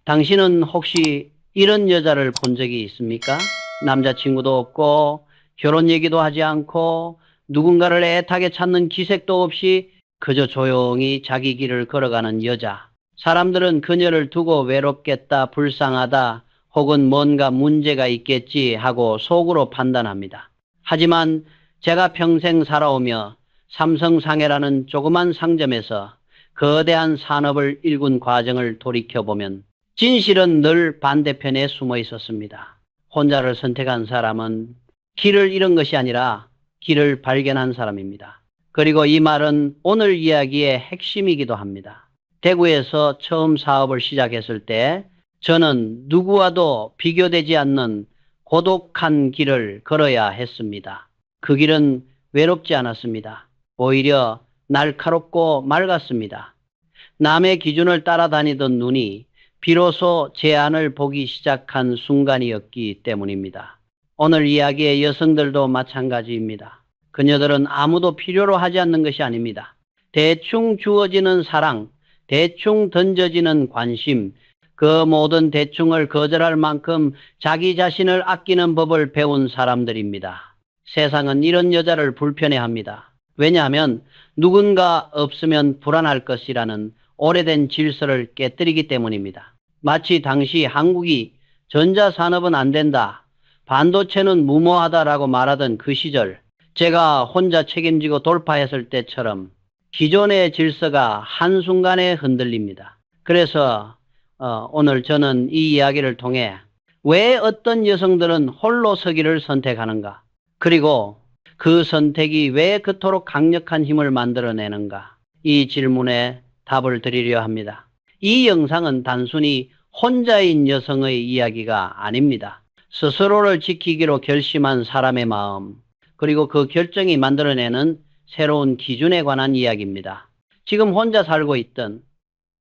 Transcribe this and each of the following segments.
당신은 혹시 이런 여자를 본 적이 있습니까? 남자친구도 없고 결혼 얘기도 하지 않고 누군가를 애타게 찾는 기색도 없이 그저 조용히 자기 길을 걸어가는 여자. 사람들은 그녀를 두고 외롭겠다, 불쌍하다, 혹은 뭔가 문제가 있겠지 하고 속으로 판단합니다. 하지만 제가 평생 살아오며 삼성상해라는 조그만 상점에서 거대한 산업을 일군 과정을 돌이켜보면 진실은 늘 반대편에 숨어 있었습니다. 혼자를 선택한 사람은 길을 잃은 것이 아니라 길을 발견한 사람입니다. 그리고 이 말은 오늘 이야기의 핵심이기도 합니다. 대구에서 처음 사업을 시작했을 때 저는 누구와도 비교되지 않는 고독한 길을 걸어야 했습니다. 그 길은 외롭지 않았습니다. 오히려 날카롭고 맑았습니다. 남의 기준을 따라다니던 눈이 비로소 제 안을 보기 시작한 순간이었기 때문입니다. 오늘 이야기의 여성들도 마찬가지입니다. 그녀들은 아무도 필요로 하지 않는 것이 아닙니다. 대충 주어지는 사랑, 대충 던져지는 관심, 그 모든 대충을 거절할 만큼 자기 자신을 아끼는 법을 배운 사람들입니다. 세상은 이런 여자를 불편해합니다. 왜냐하면 누군가 없으면 불안할 것이라는 오래된 질서를 깨뜨리기 때문입니다. 마치 당시 한국이 전자산업은 안 된다, 반도체는 무모하다라고 말하던 그 시절, 제가 혼자 책임지고 돌파했을 때처럼 기존의 질서가 한순간에 흔들립니다. 그래서 오늘 저는 이 이야기를 통해 왜 어떤 여성들은 홀로 서기를 선택하는가, 그리고 그 선택이 왜 그토록 강력한 힘을 만들어내는가, 이 질문에 답을 드리려 합니다. 이 영상은 단순히 혼자인 여성의 이야기가 아닙니다. 스스로를 지키기로 결심한 사람의 마음, 그리고 그 결정이 만들어내는 새로운 기준에 관한 이야기입니다. 지금 혼자 살고 있든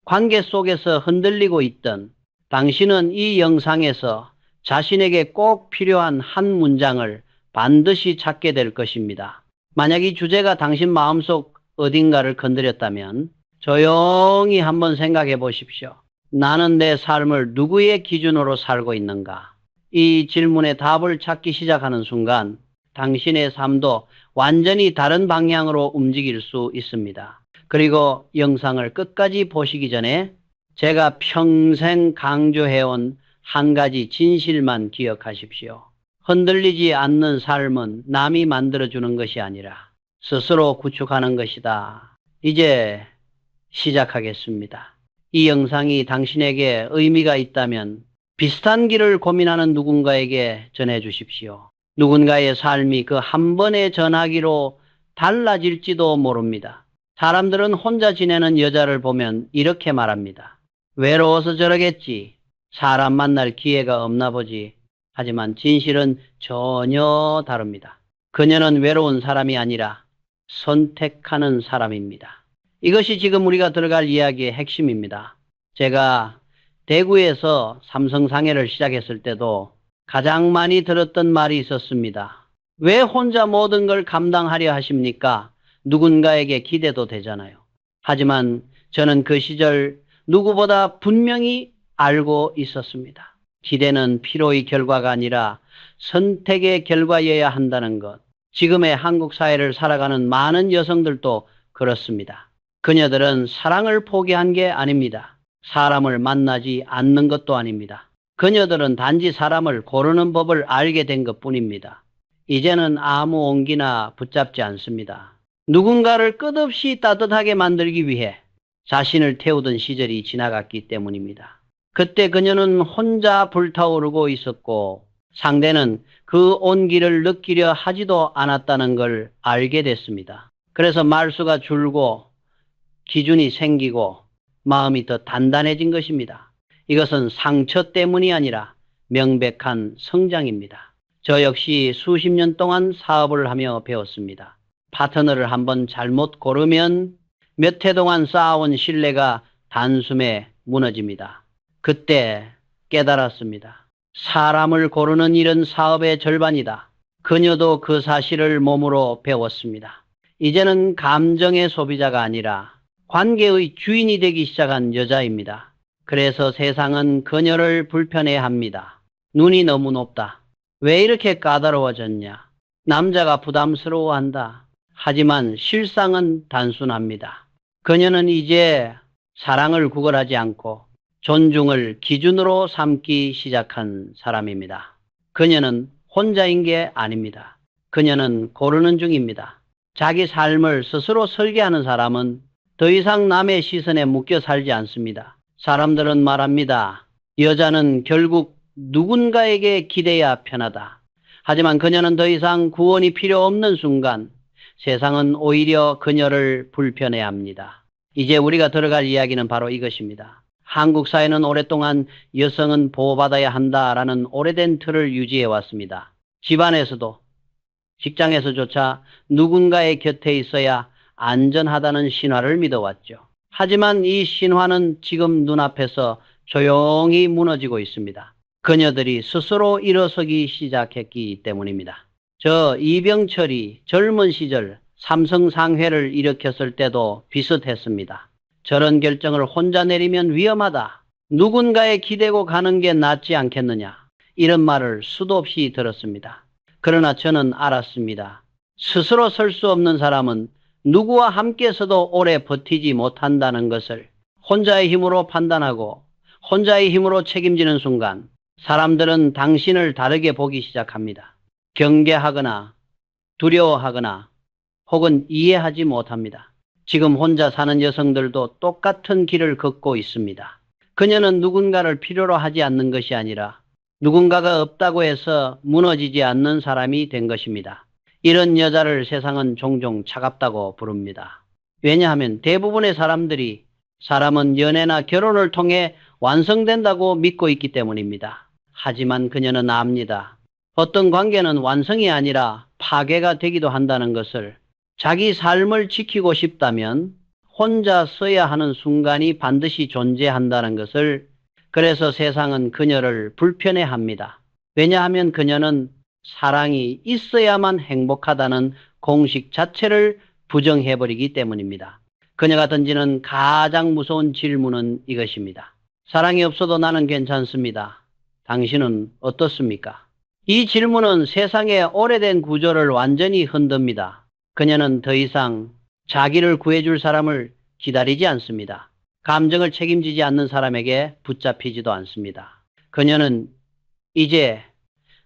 관계 속에서 흔들리고 있든 당신은 이 영상에서 자신에게 꼭 필요한 한 문장을 반드시 찾게 될 것입니다. 만약 이 주제가 당신 마음속 어딘가를 건드렸다면 조용히 한번 생각해 보십시오. 나는 내 삶을 누구의 기준으로 살고 있는가? 이 질문에 답을 찾기 시작하는 순간 당신의 삶도 완전히 다른 방향으로 움직일 수 있습니다. 그리고 영상을 끝까지 보시기 전에 제가 평생 강조해온 한 가지 진실만 기억하십시오. 흔들리지 않는 삶은 남이 만들어주는 것이 아니라 스스로 구축하는 것이다. 이제 시작하겠습니다. 이 영상이 당신에게 의미가 있다면 비슷한 길을 고민하는 누군가에게 전해주십시오. 누군가의 삶이 그 한 번의 전화기로 달라질지도 모릅니다. 사람들은 혼자 지내는 여자를 보면 이렇게 말합니다. 외로워서 저러겠지. 사람 만날 기회가 없나 보지. 하지만 진실은 전혀 다릅니다. 그녀는 외로운 사람이 아니라 선택하는 사람입니다. 이것이 지금 우리가 들어갈 이야기의 핵심입니다. 제가 대구에서 삼성상해를 시작했을 때도 가장 많이 들었던 말이 있었습니다. 왜 혼자 모든 걸 감당하려 하십니까? 누군가에게 기대도 되잖아요. 하지만 저는 그 시절 누구보다 분명히 알고 있었습니다. 기대는 피로의 결과가 아니라 선택의 결과여야 한다는 것. 지금의 한국 사회를 살아가는 많은 여성들도 그렇습니다. 그녀들은 사랑을 포기한 게 아닙니다. 사람을 만나지 않는 것도 아닙니다. 그녀들은 단지 사람을 고르는 법을 알게 된 것뿐입니다. 이제는 아무 온기나 붙잡지 않습니다. 누군가를 끝없이 따뜻하게 만들기 위해 자신을 태우던 시절이 지나갔기 때문입니다. 그때 그녀는 혼자 불타오르고 있었고 상대는 그 온기를 느끼려 하지도 않았다는 걸 알게 됐습니다. 그래서 말수가 줄고 기준이 생기고 마음이 더 단단해진 것입니다. 이것은 상처 때문이 아니라 명백한 성장입니다. 저 역시 수십 년 동안 사업을 하며 배웠습니다. 파트너를 한번 잘못 고르면 몇 해 동안 쌓아온 신뢰가 단숨에 무너집니다. 그때 깨달았습니다. 사람을 고르는 일은 사업의 절반이다. 그녀도 그 사실을 몸으로 배웠습니다. 이제는 감정의 소비자가 아니라 관계의 주인이 되기 시작한 여자입니다. 그래서 세상은 그녀를 불편해합니다. 눈이 너무 높다. 왜 이렇게 까다로워졌냐? 남자가 부담스러워한다. 하지만 실상은 단순합니다. 그녀는 이제 사랑을 구걸하지 않고 존중을 기준으로 삼기 시작한 사람입니다. 그녀는 혼자인 게 아닙니다. 그녀는 고르는 중입니다. 자기 삶을 스스로 설계하는 사람은 더 이상 남의 시선에 묶여 살지 않습니다. 사람들은 말합니다. 여자는 결국 누군가에게 기대야 편하다. 하지만 그녀는 더 이상 구원이 필요 없는 순간 세상은 오히려 그녀를 불편해합니다. 이제 우리가 들어갈 이야기는 바로 이것입니다. 한국 사회는 오랫동안 여성은 보호받아야 한다라는 오래된 틀을 유지해 왔습니다. 집안에서도 직장에서조차 누군가의 곁에 있어야 안전하다는 신화를 믿어왔죠. 하지만 이 신화는 지금 눈앞에서 조용히 무너지고 있습니다. 그녀들이 스스로 일어서기 시작했기 때문입니다. 저 이병철이 젊은 시절 삼성상회를 일으켰을 때도 비슷했습니다. 저런 결정을 혼자 내리면 위험하다. 누군가에 기대고 가는 게 낫지 않겠느냐. 이런 말을 수도 없이 들었습니다. 그러나 저는 알았습니다. 스스로 설 수 없는 사람은 누구와 함께 서도 오래 버티지 못한다는 것을 혼자의 힘으로 판단하고 혼자의 힘으로 책임지는 순간 사람들은 당신을 다르게 보기 시작합니다. 경계하거나 두려워하거나 혹은 이해하지 못합니다. 지금 혼자 사는 여성들도 똑같은 길을 걷고 있습니다. 그녀는 누군가를 필요로 하지 않는 것이 아니라 누군가가 없다고 해서 무너지지 않는 사람이 된 것입니다. 이런 여자를 세상은 종종 차갑다고 부릅니다. 왜냐하면 대부분의 사람들이 사람은 연애나 결혼을 통해 완성된다고 믿고 있기 때문입니다. 하지만 그녀는 압니다. 어떤 관계는 완성이 아니라 파괴가 되기도 한다는 것을. 자기 삶을 지키고 싶다면 혼자 서야 하는 순간이 반드시 존재한다는 것을. 그래서 세상은 그녀를 불편해합니다. 왜냐하면 그녀는 사랑이 있어야만 행복하다는 공식 자체를 부정해버리기 때문입니다. 그녀가 던지는 가장 무서운 질문은 이것입니다. 사랑이 없어도 나는 괜찮습니다. 당신은 어떻습니까? 이 질문은 세상의 오래된 구조를 완전히 흔듭니다. 그녀는 더 이상 자기를 구해줄 사람을 기다리지 않습니다. 감정을 책임지지 않는 사람에게 붙잡히지도 않습니다. 그녀는 이제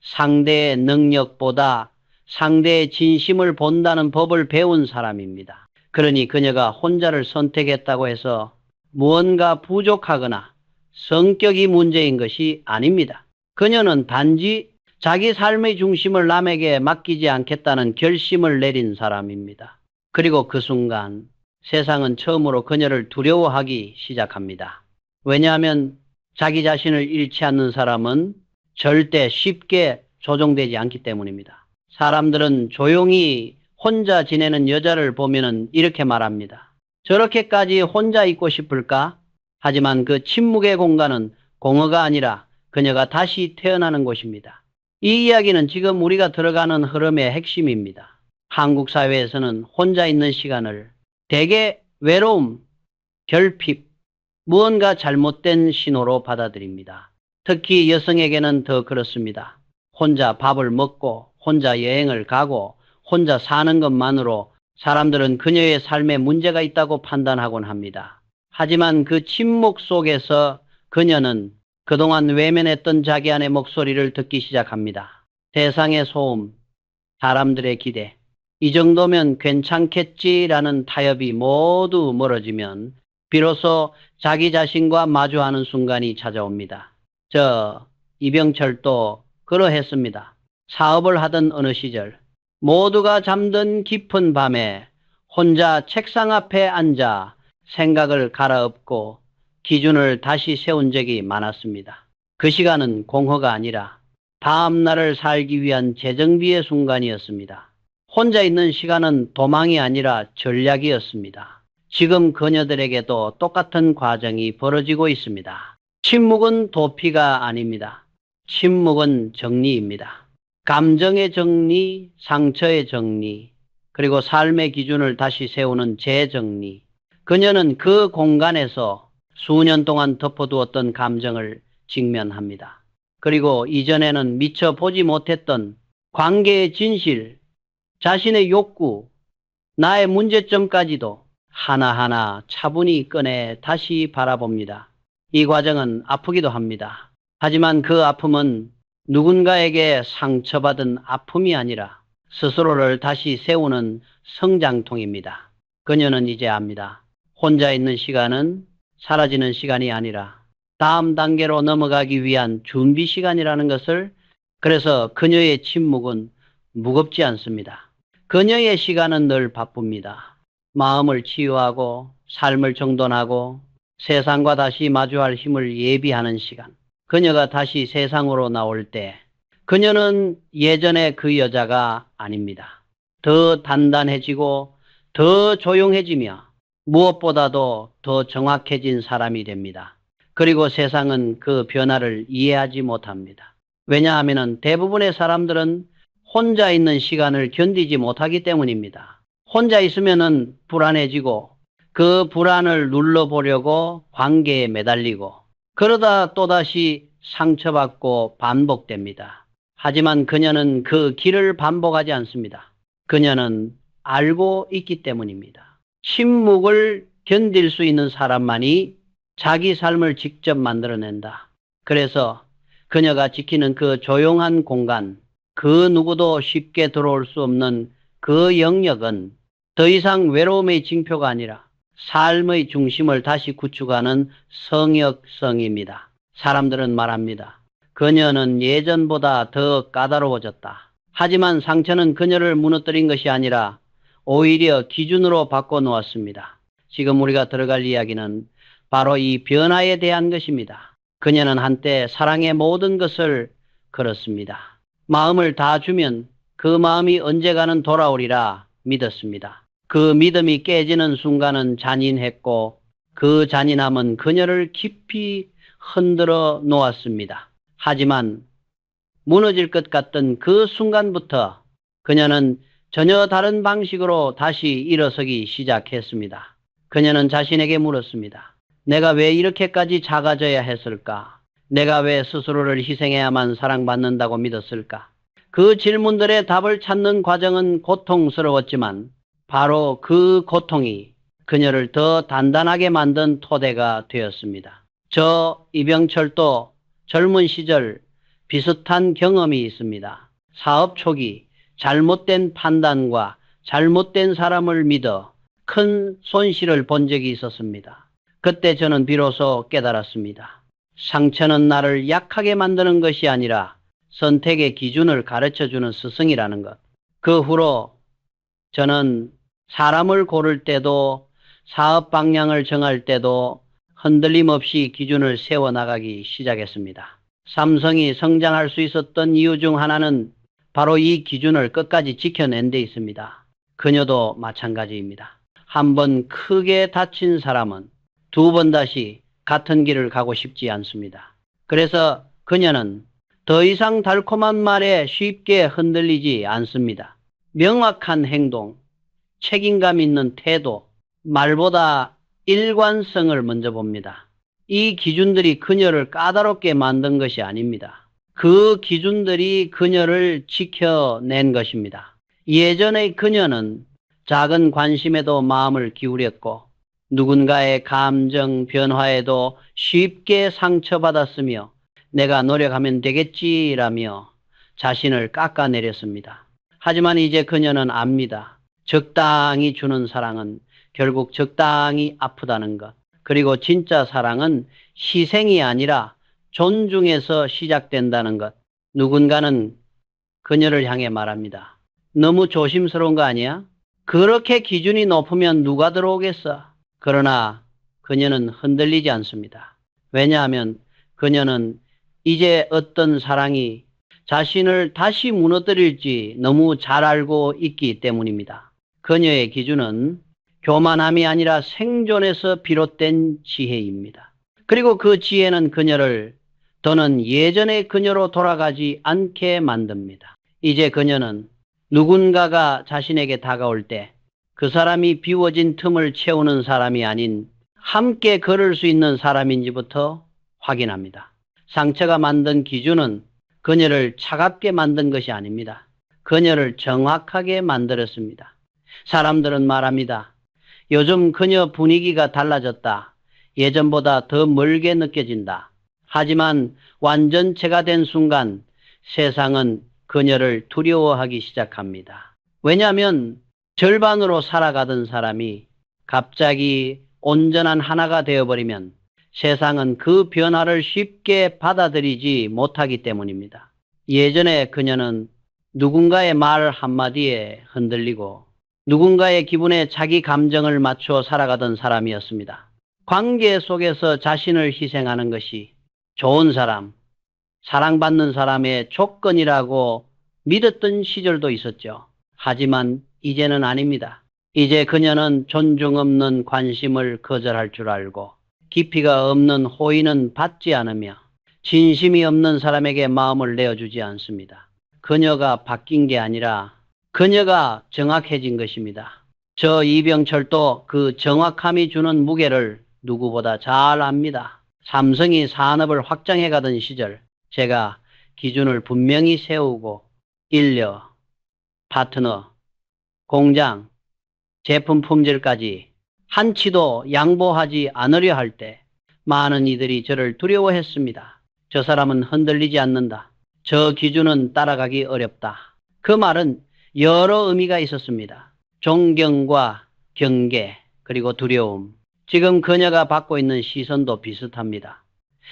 상대의 능력보다 상대의 진심을 본다는 법을 배운 사람입니다. 그러니 그녀가 혼자를 선택했다고 해서 무언가 부족하거나 성격이 문제인 것이 아닙니다. 그녀는 단지 자기 삶의 중심을 남에게 맡기지 않겠다는 결심을 내린 사람입니다. 그리고 그 순간 세상은 처음으로 그녀를 두려워하기 시작합니다. 왜냐하면 자기 자신을 잃지 않는 사람은 절대 쉽게 조종되지 않기 때문입니다. 사람들은 조용히 혼자 지내는 여자를 보면 이렇게 말합니다. 저렇게까지 혼자 있고 싶을까? 하지만 그 침묵의 공간은 공허가 아니라 그녀가 다시 태어나는 곳입니다. 이 이야기는 지금 우리가 들어가는 흐름의 핵심입니다. 한국 사회에서는 혼자 있는 시간을 대개 외로움, 결핍, 무언가 잘못된 신호로 받아들입니다. 특히 여성에게는 더 그렇습니다. 혼자 밥을 먹고 혼자 여행을 가고 혼자 사는 것만으로 사람들은 그녀의 삶에 문제가 있다고 판단하곤 합니다. 하지만 그 침묵 속에서 그녀는 그동안 외면했던 자기 안의 목소리를 듣기 시작합니다. 세상의 소음, 사람들의 기대, 이 정도면 괜찮겠지라는 타협이 모두 멀어지면 비로소 자기 자신과 마주하는 순간이 찾아옵니다. 이병철도 그러했습니다. 사업을 하던 어느 시절 모두가 잠든 깊은 밤에 혼자 책상 앞에 앉아 생각을 갈아엎고 기준을 다시 세운 적이 많았습니다. 그 시간은 공허가 아니라 다음 날을 살기 위한 재정비의 순간이었습니다. 혼자 있는 시간은 도망이 아니라 전략이었습니다. 지금 그녀들에게도 똑같은 과정이 벌어지고 있습니다. 침묵은 도피가 아닙니다. 침묵은 정리입니다. 감정의 정리, 상처의 정리, 그리고 삶의 기준을 다시 세우는 재정리. 그녀는 그 공간에서 수년 동안 덮어두었던 감정을 직면합니다. 그리고 이전에는 미처 보지 못했던 관계의 진실, 자신의 욕구, 나의 문제점까지도 하나하나 차분히 꺼내 다시 바라봅니다. 이 과정은 아프기도 합니다. 하지만 그 아픔은 누군가에게 상처받은 아픔이 아니라 스스로를 다시 세우는 성장통입니다. 그녀는 이제 압니다. 혼자 있는 시간은 사라지는 시간이 아니라 다음 단계로 넘어가기 위한 준비 시간이라는 것을. 그래서 그녀의 침묵은 무겁지 않습니다. 그녀의 시간은 늘 바쁩니다. 마음을 치유하고 삶을 정돈하고 세상과 다시 마주할 힘을 예비하는 시간. 그녀가 다시 세상으로 나올 때 그녀는 예전의 그 여자가 아닙니다. 더 단단해지고 더 조용해지며 무엇보다도 더 정확해진 사람이 됩니다. 그리고 세상은 그 변화를 이해하지 못합니다. 왜냐하면 대부분의 사람들은 혼자 있는 시간을 견디지 못하기 때문입니다. 혼자 있으면 불안해지고 그 불안을 눌러보려고 관계에 매달리고 그러다 또다시 상처받고 반복됩니다. 하지만 그녀는 그 길을 반복하지 않습니다. 그녀는 알고 있기 때문입니다. 침묵을 견딜 수 있는 사람만이 자기 삶을 직접 만들어낸다. 그래서 그녀가 지키는 그 조용한 공간, 그 누구도 쉽게 들어올 수 없는 그 영역은 더 이상 외로움의 징표가 아니라 삶의 중심을 다시 구축하는 성역성입니다. 사람들은 말합니다. 그녀는 예전보다 더 까다로워졌다. 하지만 상처는 그녀를 무너뜨린 것이 아니라 오히려 기준으로 바꿔놓았습니다. 지금 우리가 들어갈 이야기는 바로 이 변화에 대한 것입니다. 그녀는 한때 사랑의 모든 것을 걸었습니다. 마음을 다 주면 그 마음이 언젠가는 돌아오리라 믿었습니다. 그 믿음이 깨지는 순간은 잔인했고 그 잔인함은 그녀를 깊이 흔들어 놓았습니다. 하지만 무너질 것 같던 그 순간부터 그녀는 전혀 다른 방식으로 다시 일어서기 시작했습니다. 그녀는 자신에게 물었습니다. 내가 왜 이렇게까지 작아져야 했을까? 내가 왜 스스로를 희생해야만 사랑받는다고 믿었을까? 그 질문들의 답을 찾는 과정은 고통스러웠지만 바로 그 고통이 그녀를 더 단단하게 만든 토대가 되었습니다. 저 이병철도 젊은 시절 비슷한 경험이 있습니다. 사업 초기 잘못된 판단과 잘못된 사람을 믿어 큰 손실을 본 적이 있었습니다. 그때 저는 비로소 깨달았습니다. 상처는 나를 약하게 만드는 것이 아니라 선택의 기준을 가르쳐주는 스승이라는 것. 그 후로 저는 사람을 고를 때도 사업 방향을 정할 때도 흔들림 없이 기준을 세워나가기 시작했습니다. 삼성이 성장할 수 있었던 이유 중 하나는 바로 이 기준을 끝까지 지켜낸 데 있습니다. 그녀도 마찬가지입니다. 한 번 크게 다친 사람은 두 번 다시 같은 길을 가고 싶지 않습니다. 그래서 그녀는 더 이상 달콤한 말에 쉽게 흔들리지 않습니다. 명확한 행동, 책임감 있는 태도, 말보다 일관성을 먼저 봅니다. 이 기준들이 그녀를 까다롭게 만든 것이 아닙니다. 그 기준들이 그녀를 지켜낸 것입니다. 예전의 그녀는 작은 관심에도 마음을 기울였고 누군가의 감정 변화에도 쉽게 상처받았으며 내가 노력하면 되겠지라며 자신을 깎아내렸습니다. 하지만 이제 그녀는 압니다. 적당히 주는 사랑은 결국 적당히 아프다는 것. 그리고 진짜 사랑은 희생이 아니라 존중에서 시작된다는 것. 누군가는 그녀를 향해 말합니다. 너무 조심스러운 거 아니야? 그렇게 기준이 높으면 누가 들어오겠어? 그러나 그녀는 흔들리지 않습니다. 왜냐하면 그녀는 이제 어떤 사랑이 자신을 다시 무너뜨릴지 너무 잘 알고 있기 때문입니다. 그녀의 기준은 교만함이 아니라 생존에서 비롯된 지혜입니다. 그리고 그 지혜는 그녀를 더는 예전의 그녀로 돌아가지 않게 만듭니다. 이제 그녀는 누군가가 자신에게 다가올 때 그 사람이 비워진 틈을 채우는 사람이 아닌 함께 걸을 수 있는 사람인지부터 확인합니다. 상처가 만든 기준은 그녀를 차갑게 만든 것이 아닙니다. 그녀를 정확하게 만들었습니다. 사람들은 말합니다. 요즘 그녀 분위기가 달라졌다. 예전보다 더 멀게 느껴진다. 하지만 완전체가 된 순간 세상은 그녀를 두려워하기 시작합니다. 왜냐하면 절반으로 살아가던 사람이 갑자기 온전한 하나가 되어버리면 세상은 그 변화를 쉽게 받아들이지 못하기 때문입니다. 예전에 그녀는 누군가의 말 한마디에 흔들리고 누군가의 기분에 자기 감정을 맞춰 살아가던 사람이었습니다. 관계 속에서 자신을 희생하는 것이 좋은 사람, 사랑받는 사람의 조건이라고 믿었던 시절도 있었죠. 하지만 이제는 아닙니다. 이제 그녀는 존중 없는 관심을 거절할 줄 알고 깊이가 없는 호의는 받지 않으며 진심이 없는 사람에게 마음을 내어주지 않습니다. 그녀가 바뀐 게 아니라 그녀가 정확해진 것입니다. 저 이병철도 그 정확함이 주는 무게를 누구보다 잘 압니다. 삼성이 산업을 확장해 가던 시절 제가 기준을 분명히 세우고 인력, 파트너, 공장, 제품 품질까지 한치도 양보하지 않으려 할 때 많은 이들이 저를 두려워했습니다. 저 사람은 흔들리지 않는다. 저 기준은 따라가기 어렵다. 그 말은 여러 의미가 있었습니다. 존경과 경계 그리고 두려움. 지금 그녀가 받고 있는 시선도 비슷합니다.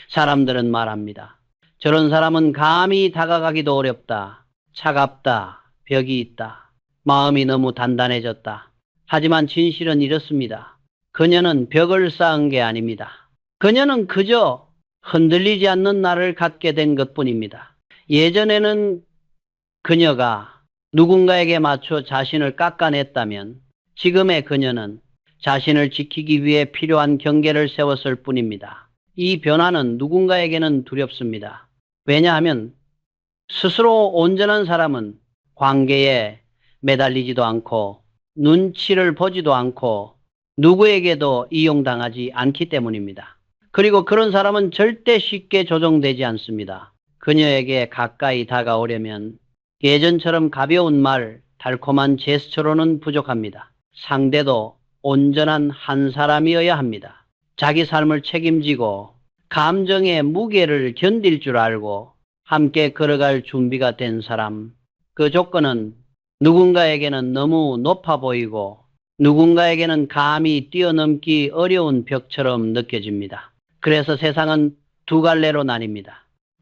사람들은 말합니다. 저런 사람은 감히 다가가기도 어렵다. 차갑다. 벽이 있다. 마음이 너무 단단해졌다. 하지만 진실은 이렇습니다. 그녀는 벽을 쌓은 게 아닙니다. 그녀는 그저 흔들리지 않는 나를 갖게 된 것뿐입니다. 예전에는 그녀가 누군가에게 맞춰 자신을 깎아냈다면 지금의 그녀는 자신을 지키기 위해 필요한 경계를 세웠을 뿐입니다. 이 변화는 누군가에게는 두렵습니다. 왜냐하면 스스로 온전한 사람은 관계에 매달리지도 않고 눈치를 보지도 않고 누구에게도 이용당하지 않기 때문입니다. 그리고 그런 사람은 절대 쉽게 조종되지 않습니다. 그녀에게 가까이 다가오려면 예전처럼 가벼운 말, 달콤한 제스처로는 부족합니다. 상대도 온전한 한 사람이어야 합니다. 자기 삶을 책임지고 감정의 무게를 견딜 줄 알고 함께 걸어갈 준비가 된 사람. 그 조건은 누군가에게는 너무 높아 보이고 누군가에게는 감히 뛰어넘기 어려운 벽처럼 느껴집니다. 그래서 세상은 두 갈래로 나뉩니다.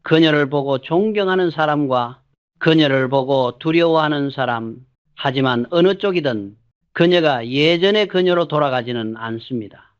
그녀를 보고 존경하는 사람과 그녀를 보고 두려워하는 사람. 하지만 어느 쪽이든 그녀가 예전의 그녀로 돌아가지는 않습니다.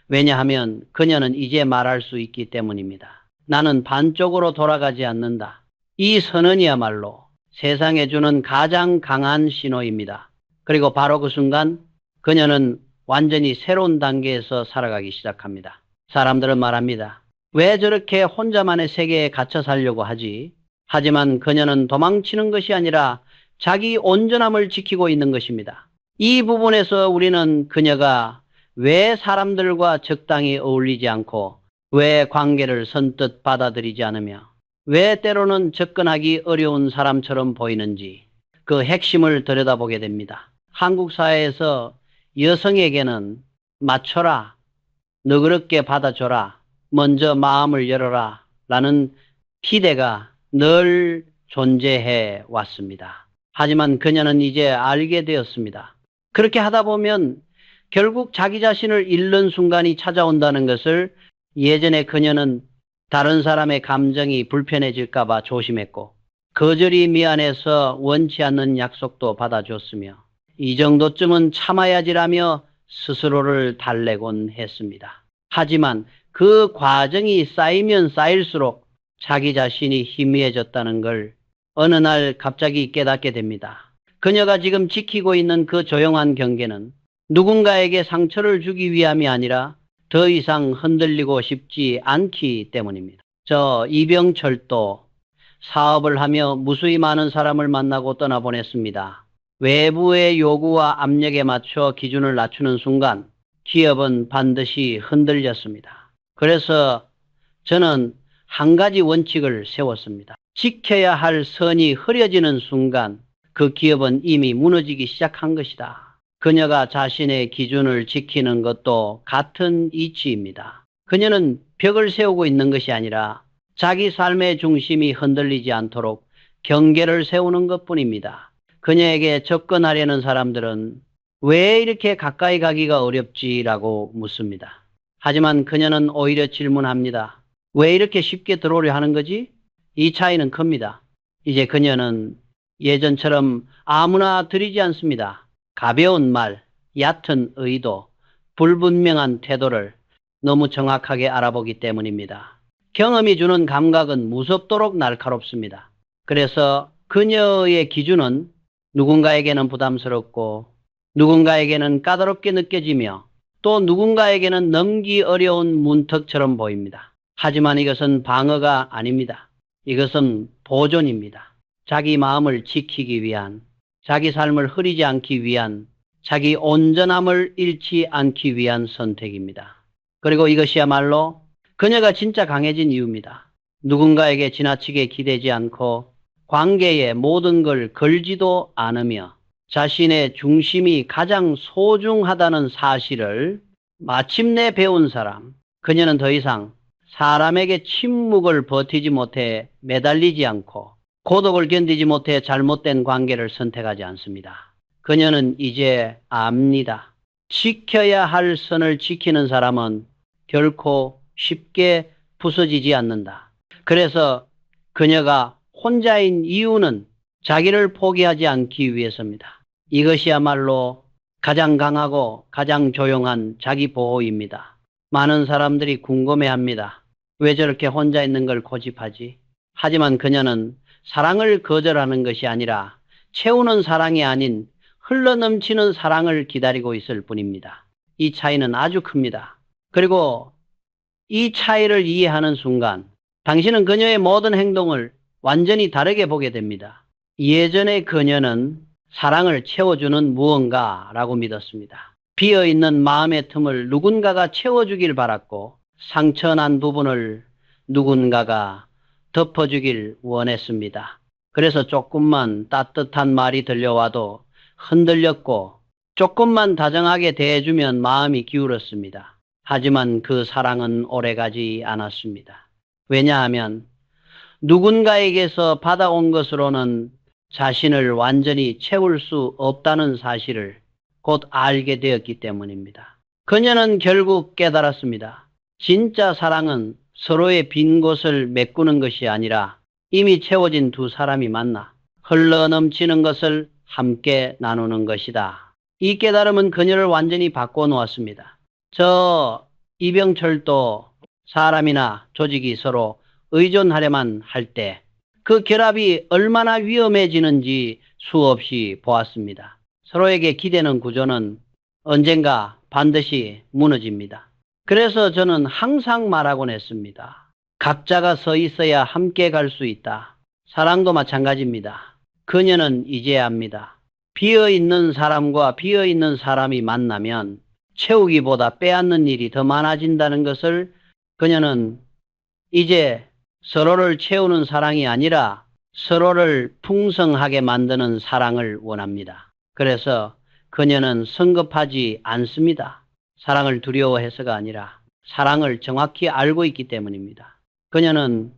왜냐하면 그녀는 이제 말할 수 있기 때문입니다. 나는 반쪽으로 돌아가지 않는다. 이 선언이야말로 세상에 주는 가장 강한 신호입니다. 그리고 바로 그 순간 그녀는 완전히 새로운 단계에서 살아가기 시작합니다. 사람들은 말합니다. 왜 저렇게 혼자만의 세계에 갇혀 살려고 하지? 하지만 그녀는 도망치는 것이 아니라 자기 온전함을 지키고 있는 것입니다. 이 부분에서 우리는 그녀가 왜 사람들과 적당히 어울리지 않고 왜 관계를 선뜻 받아들이지 않으며 왜 때로는 접근하기 어려운 사람처럼 보이는지 그 핵심을 들여다보게 됩니다. 한국 사회에서 여성에게는 맞춰라, 너그럽게 받아줘라, 먼저 마음을 열어라 라는 기대가 늘 존재해 왔습니다. 하지만 그녀는 이제 알게 되었습니다. 그렇게 하다 보면 결국 자기 자신을 잃는 순간이 찾아온다는 것을 예전에 그녀는 다른 사람의 감정이 불편해질까 봐 조심했고 거절이 미안해서 원치 않는 약속도 받아줬으며 이 정도쯤은 참아야지라며 스스로를 달래곤 했습니다. 하지만 그 과정이 쌓이면 쌓일수록 자기 자신이 희미해졌다는 걸 어느 날 갑자기 깨닫게 됩니다. 그녀가 지금 지키고 있는 그 조용한 경계는 누군가에게 상처를 주기 위함이 아니라 더 이상 흔들리고 싶지 않기 때문입니다. 저 이병철도 사업을 하며 무수히 많은 사람을 만나고 떠나보냈습니다. 외부의 요구와 압력에 맞춰 기준을 낮추는 순간 기업은 반드시 흔들렸습니다. 그래서 저는 한 가지 원칙을 세웠습니다. 지켜야 할 선이 흐려지는 순간 그 기업은 이미 무너지기 시작한 것이다. 그녀가 자신의 기준을 지키는 것도 같은 이치입니다. 그녀는 벽을 세우고 있는 것이 아니라 자기 삶의 중심이 흔들리지 않도록 경계를 세우는 것뿐입니다. 그녀에게 접근하려는 사람들은 왜 이렇게 가까이 가기가 어렵지라고 묻습니다. 하지만 그녀는 오히려 질문합니다. 왜 이렇게 쉽게 들어오려 하는 거지? 이 차이는 큽니다. 이제 그녀는 예전처럼 아무나 들이지 않습니다. 가벼운 말, 얕은 의도, 불분명한 태도를 너무 정확하게 알아보기 때문입니다. 경험이 주는 감각은 무섭도록 날카롭습니다. 그래서 그녀의 기준은 누군가에게는 부담스럽고 누군가에게는 까다롭게 느껴지며 또 누군가에게는 넘기 어려운 문턱처럼 보입니다. 하지만 이것은 방어가 아닙니다. 이것은 보존입니다. 자기 마음을 지키기 위한, 자기 삶을 흐리지 않기 위한, 자기 온전함을 잃지 않기 위한 선택입니다. 그리고 이것이야말로 그녀가 진짜 강해진 이유입니다. 누군가에게 지나치게 기대지 않고 관계에 모든 걸 걸지도 않으며 자신의 중심이 가장 소중하다는 사실을 마침내 배운 사람. 그녀는 더 이상 사람에게 침묵을 버티지 못해 매달리지 않고 고독을 견디지 못해 잘못된 관계를 선택하지 않습니다. 그녀는 이제 압니다. 지켜야 할 선을 지키는 사람은 결코 쉽게 부서지지 않는다. 그래서 그녀가 혼자인 이유는 자기를 포기하지 않기 위해서입니다. 이것이야말로 가장 강하고 가장 조용한 자기 보호입니다. 많은 사람들이 궁금해합니다. 왜 저렇게 혼자 있는 걸 고집하지? 하지만 그녀는 사랑을 거절하는 것이 아니라 채우는 사랑이 아닌 흘러넘치는 사랑을 기다리고 있을 뿐입니다. 이 차이는 아주 큽니다. 그리고 이 차이를 이해하는 순간 당신은 그녀의 모든 행동을 완전히 다르게 보게 됩니다. 예전에 그녀는 사랑을 채워주는 무언가라고 믿었습니다. 비어있는 마음의 틈을 누군가가 채워주길 바랐고 상처난 부분을 누군가가 덮어주길 원했습니다. 그래서 조금만 따뜻한 말이 들려와도 흔들렸고 조금만 다정하게 대해주면 마음이 기울었습니다. 하지만 그 사랑은 오래가지 않았습니다. 왜냐하면 누군가에게서 받아온 것으로는 자신을 완전히 채울 수 없다는 사실을 곧 알게 되었기 때문입니다. 그녀는 결국 깨달았습니다. 진짜 사랑은 서로의 빈 곳을 메꾸는 것이 아니라 이미 채워진 두 사람이 만나 흘러넘치는 것을 함께 나누는 것이다. 이 깨달음은 그녀를 완전히 바꿔놓았습니다. 저 이병철도 사람이나 조직이 서로 의존하려만 할 때 그 결합이 얼마나 위험해지는지 수없이 보았습니다. 서로에게 기대는 구조는 언젠가 반드시 무너집니다. 그래서 저는 항상 말하곤 했습니다. 각자가 서 있어야 함께 갈 수 있다. 사랑도 마찬가지입니다. 그녀는 이제 압니다. 비어있는 사람과 비어있는 사람이 만나면 채우기보다 빼앗는 일이 더 많아진다는 것을 그녀는 이제 서로를 채우는 사랑이 아니라 서로를 풍성하게 만드는 사랑을 원합니다. 그래서 그녀는 성급하지 않습니다. 사랑을 두려워해서가 아니라 사랑을 정확히 알고 있기 때문입니다. 그녀는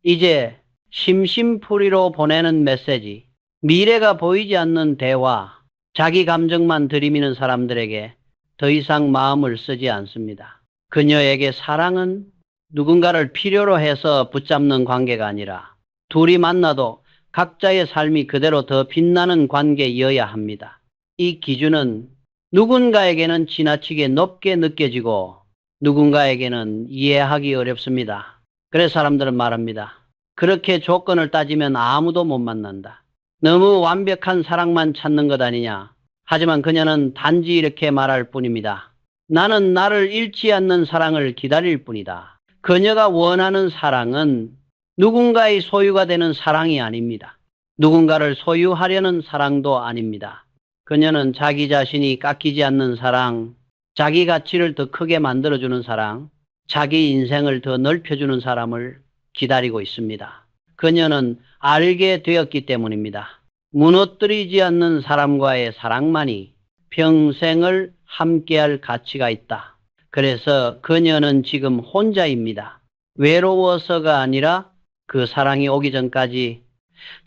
이제 심심풀이로 보내는 메시지, 미래가 보이지 않는 대화, 자기 감정만 들이미는 사람들에게 더 이상 마음을 쓰지 않습니다. 그녀에게 사랑은 누군가를 필요로 해서 붙잡는 관계가 아니라 둘이 만나도 각자의 삶이 그대로 더 빛나는 관계여야 합니다. 이 기준은 누군가에게는 지나치게 높게 느껴지고 누군가에게는 이해하기 어렵습니다. 그래서 사람들은 말합니다. 그렇게 조건을 따지면 아무도 못 만난다. 너무 완벽한 사랑만 찾는 것 아니냐. 하지만 그녀는 단지 이렇게 말할 뿐입니다. 나는 나를 잃지 않는 사랑을 기다릴 뿐이다. 그녀가 원하는 사랑은 누군가의 소유가 되는 사랑이 아닙니다. 누군가를 소유하려는 사랑도 아닙니다. 그녀는 자기 자신이 깎이지 않는 사랑, 자기 가치를 더 크게 만들어주는 사람, 자기 인생을 더 넓혀주는 사람을 기다리고 있습니다. 그녀는 알게 되었기 때문입니다. 무너뜨리지 않는 사람과의 사랑만이 평생을 함께할 가치가 있다. 그래서 그녀는 지금 혼자입니다. 외로워서가 아니라 그 사랑이 오기 전까지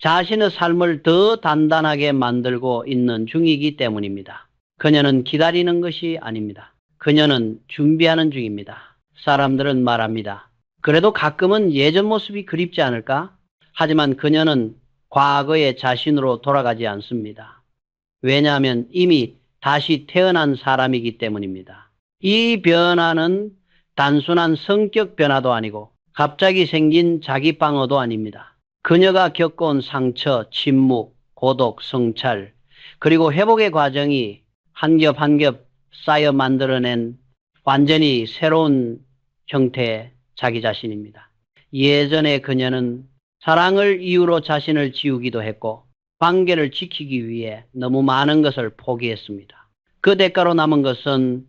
자신의 삶을 더 단단하게 만들고 있는 중이기 때문입니다. 그녀는 기다리는 것이 아닙니다. 그녀는 준비하는 중입니다. 사람들은 말합니다. 그래도 가끔은 예전 모습이 그립지 않을까? 하지만 그녀는 과거의 자신으로 돌아가지 않습니다. 왜냐하면 이미 다시 태어난 사람이기 때문입니다. 이 변화는 단순한 성격 변화도 아니고 갑자기 생긴 자기 방어도 아닙니다. 그녀가 겪어온 상처, 침묵, 고독, 성찰, 그리고 회복의 과정이 한 겹 한 겹 쌓여 만들어낸 완전히 새로운 형태의 자기 자신입니다. 예전에 그녀는 사랑을 이유로 자신을 지우기도 했고 관계를 지키기 위해 너무 많은 것을 포기했습니다. 그 대가로 남은 것은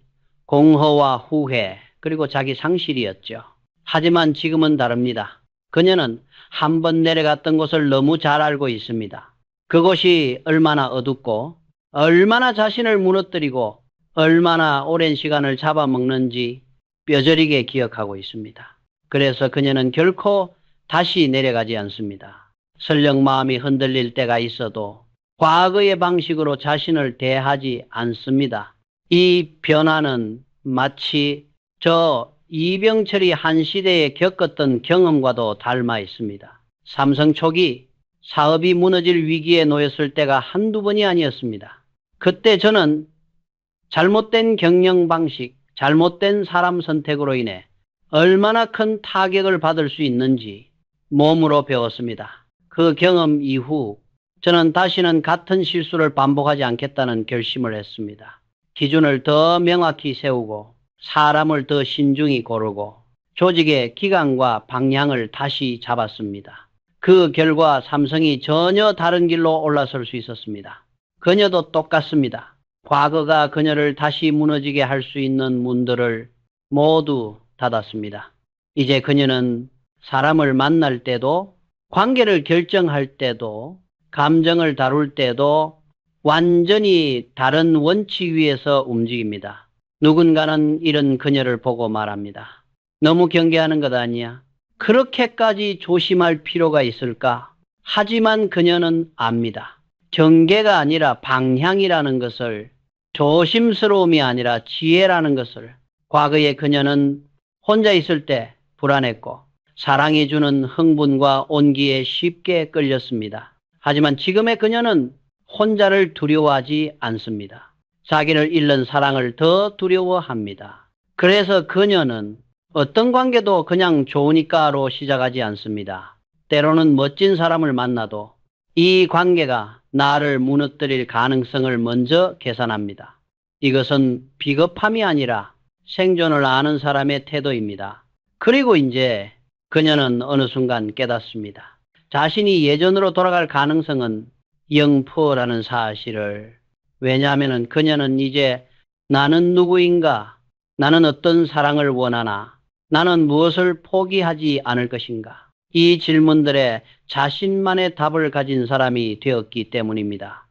공허와 후회 그리고 자기 상실이었죠. 하지만 지금은 다릅니다. 그녀는 한 번 내려갔던 곳을 너무 잘 알고 있습니다. 그곳이 얼마나 어둡고 얼마나 자신을 무너뜨리고 얼마나 오랜 시간을 잡아먹는지 뼈저리게 기억하고 있습니다. 그래서 그녀는 결코 다시 내려가지 않습니다. 설령 마음이 흔들릴 때가 있어도 과거의 방식으로 자신을 대하지 않습니다. 이 변화는 마치 저 이병철이 한 시대에 겪었던 경험과도 닮아 있습니다. 삼성 초기 사업이 무너질 위기에 놓였을 때가 한두 번이 아니었습니다. 그때 저는 잘못된 경영 방식, 잘못된 사람 선택으로 인해 얼마나 큰 타격을 받을 수 있는지 몸으로 배웠습니다. 그 경험 이후 저는 다시는 같은 실수를 반복하지 않겠다는 결심을 했습니다. 기준을 더 명확히 세우고 사람을 더 신중히 고르고 조직의 기강과 방향을 다시 잡았습니다. 그 결과 삼성이 전혀 다른 길로 올라설 수 있었습니다. 그녀도 똑같습니다. 과거가 그녀를 다시 무너지게 할 수 있는 문들을 모두 닫았습니다. 이제 그녀는 사람을 만날 때도 관계를 결정할 때도 감정을 다룰 때도 완전히 다른 원칙 위에서 움직입니다. 누군가는 이런 그녀를 보고 말합니다. 너무 경계하는 것 아니야? 그렇게까지 조심할 필요가 있을까? 하지만 그녀는 압니다. 경계가 아니라 방향이라는 것을, 조심스러움이 아니라 지혜라는 것을. 과거에 그녀는 혼자 있을 때 불안했고 사랑이 주는 흥분과 온기에 쉽게 끌렸습니다. 하지만 지금의 그녀는 혼자를 두려워하지 않습니다. 자기를 잃는 사랑을 더 두려워합니다. 그래서 그녀는 어떤 관계도 그냥 좋으니까로 시작하지 않습니다. 때로는 멋진 사람을 만나도 이 관계가 나를 무너뜨릴 가능성을 먼저 계산합니다. 이것은 비겁함이 아니라 생존을 아는 사람의 태도입니다. 그리고 이제 그녀는 어느 순간 깨닫습니다. 자신이 예전으로 돌아갈 가능성은 0%라는 사실을. 왜냐하면 그녀는 이제 나는 누구인가? 나는 어떤 사랑을 원하나? 나는 무엇을 포기하지 않을 것인가? 이 질문들에 자신만의 답을 가진 사람이 되었기 때문입니다.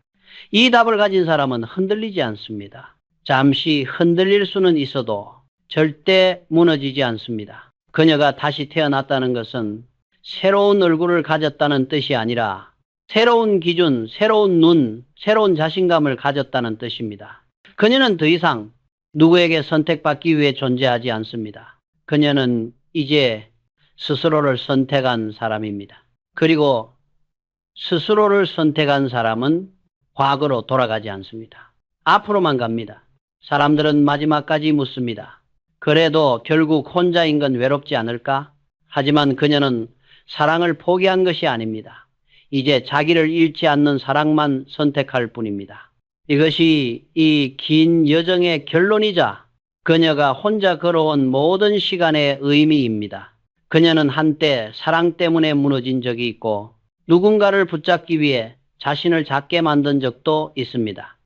이 답을 가진 사람은 흔들리지 않습니다. 잠시 흔들릴 수는 있어도 절대 무너지지 않습니다. 그녀가 다시 태어났다는 것은 새로운 얼굴을 가졌다는 뜻이 아니라 새로운 기준, 새로운 눈, 새로운 자신감을 가졌다는 뜻입니다. 그녀는 더 이상 누구에게 선택받기 위해 존재하지 않습니다. 그녀는 이제 스스로를 선택한 사람입니다. 그리고 스스로를 선택한 사람은 과거로 돌아가지 않습니다. 앞으로만 갑니다. 사람들은 마지막까지 묻습니다. 그래도 결국 혼자인 건 외롭지 않을까? 하지만 그녀는 사랑을 포기한 것이 아닙니다. 이제 자기를 잃지 않는 사랑만 선택할 뿐입니다. 이것이 이 긴 여정의 결론이자 그녀가 혼자 걸어온 모든 시간의 의미입니다. 그녀는 한때 사랑 때문에 무너진 적이 있고 누군가를 붙잡기 위해 자신을 작게 만든 적도 있습니다.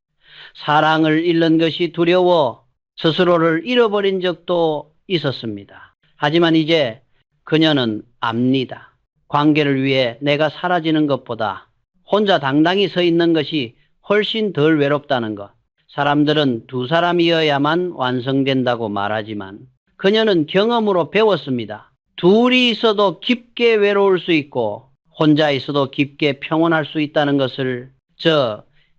사랑을 잃는 것이 두려워 스스로를 잃어버린 적도 있었습니다. 하지만 이제 그녀는 압니다. 관계를 위해 내가 사라지는 것보다 혼자 당당히 서 있는 것이 훨씬 덜 외롭다는 것. 사람들은 두 사람이어야만 완성된다고 말하지만 그녀는 경험으로 배웠습니다. 둘이 있어도 깊게 외로울 수 있고 혼자 있어도 깊게 평온할 수 있다는 것을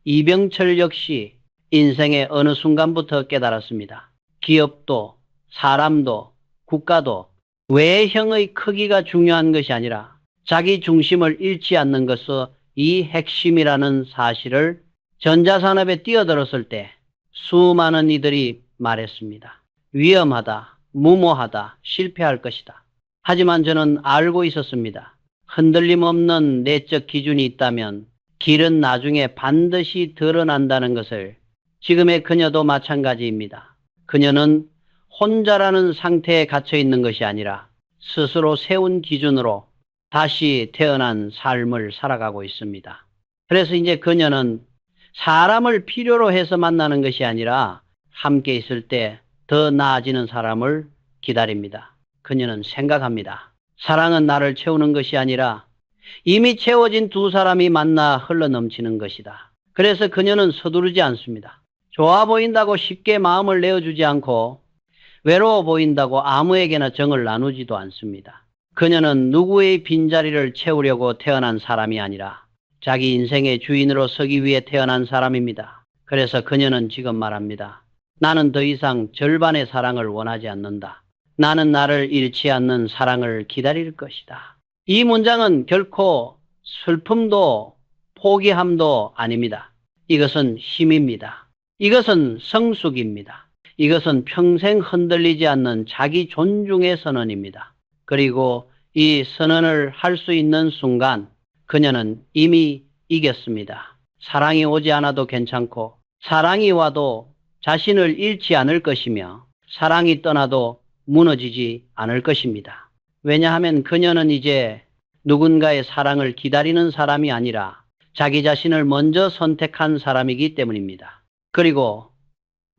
이병철 역시 인생의 어느 순간부터 깨달았습니다. 기업도 사람도 국가도 외형의 크기가 중요한 것이 아니라 자기 중심을 잃지 않는 것이 핵심이라는 사실을 전자산업에 뛰어들었을 때 수많은 이들이 말했습니다. 위험하다, 무모하다, 실패할 것이다. 하지만 저는 알고 있었습니다. 흔들림 없는 내적 기준이 있다면 길은 나중에 반드시 드러난다는 것을. 지금의 그녀도 마찬가지입니다. 그녀는 혼자라는 상태에 갇혀 있는 것이 아니라 스스로 세운 기준으로 다시 태어난 삶을 살아가고 있습니다. 그래서 이제 그녀는 사람을 필요로 해서 만나는 것이 아니라 함께 있을 때 더 나아지는 사람을 기다립니다. 그녀는 생각합니다. 사랑은 나를 채우는 것이 아니라 이미 채워진 두 사람이 만나 흘러넘치는 것이다. 그래서 그녀는 서두르지 않습니다. 좋아 보인다고 쉽게 마음을 내어주지 않고 외로워 보인다고 아무에게나 정을 나누지도 않습니다. 그녀는 누구의 빈자리를 채우려고 태어난 사람이 아니라 자기 인생의 주인으로 서기 위해 태어난 사람입니다. 그래서 그녀는 지금 말합니다. 나는 더 이상 절반의 사랑을 원하지 않는다. 나는 나를 잃지 않는 사랑을 기다릴 것이다. 이 문장은 결코 슬픔도 포기함도 아닙니다. 이것은 힘입니다. 이것은 성숙입니다. 이것은 평생 흔들리지 않는 자기 존중의 선언입니다. 그리고 이 선언을 할 수 있는 순간 그녀는 이미 이겼습니다. 사랑이 오지 않아도 괜찮고 사랑이 와도 자신을 잃지 않을 것이며 사랑이 떠나도 무너지지 않을 것입니다. 왜냐하면 그녀는 이제 누군가의 사랑을 기다리는 사람이 아니라 자기 자신을 먼저 선택한 사람이기 때문입니다. 그리고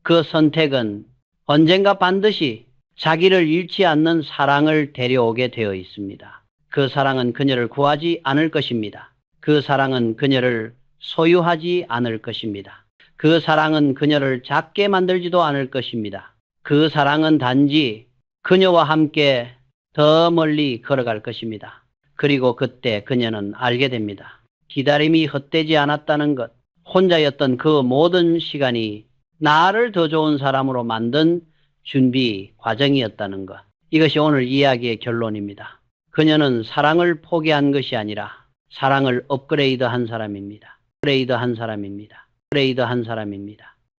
그 선택은 언젠가 반드시 자기를 잃지 않는 사랑을 데려오게 되어 있습니다. 그 사랑은 그녀를 구하지 않을 것입니다. 그 사랑은 그녀를 소유하지 않을 것입니다. 그 사랑은 그녀를 작게 만들지도 않을 것입니다. 그 사랑은 단지 그녀와 함께 더 멀리 걸어갈 것입니다. 그리고 그때 그녀는 알게 됩니다. 기다림이 헛되지 않았다는 것, 혼자였던 그 모든 시간이 나를 더 좋은 사람으로 만든 준비 과정이었다는 것. 이것이 오늘 이야기의 결론입니다. 그녀는 사랑을 포기한 것이 아니라 사랑을 업그레이드한 사람입니다. 업그레이드한 사람입니다. 업그레이드한 사람입니다.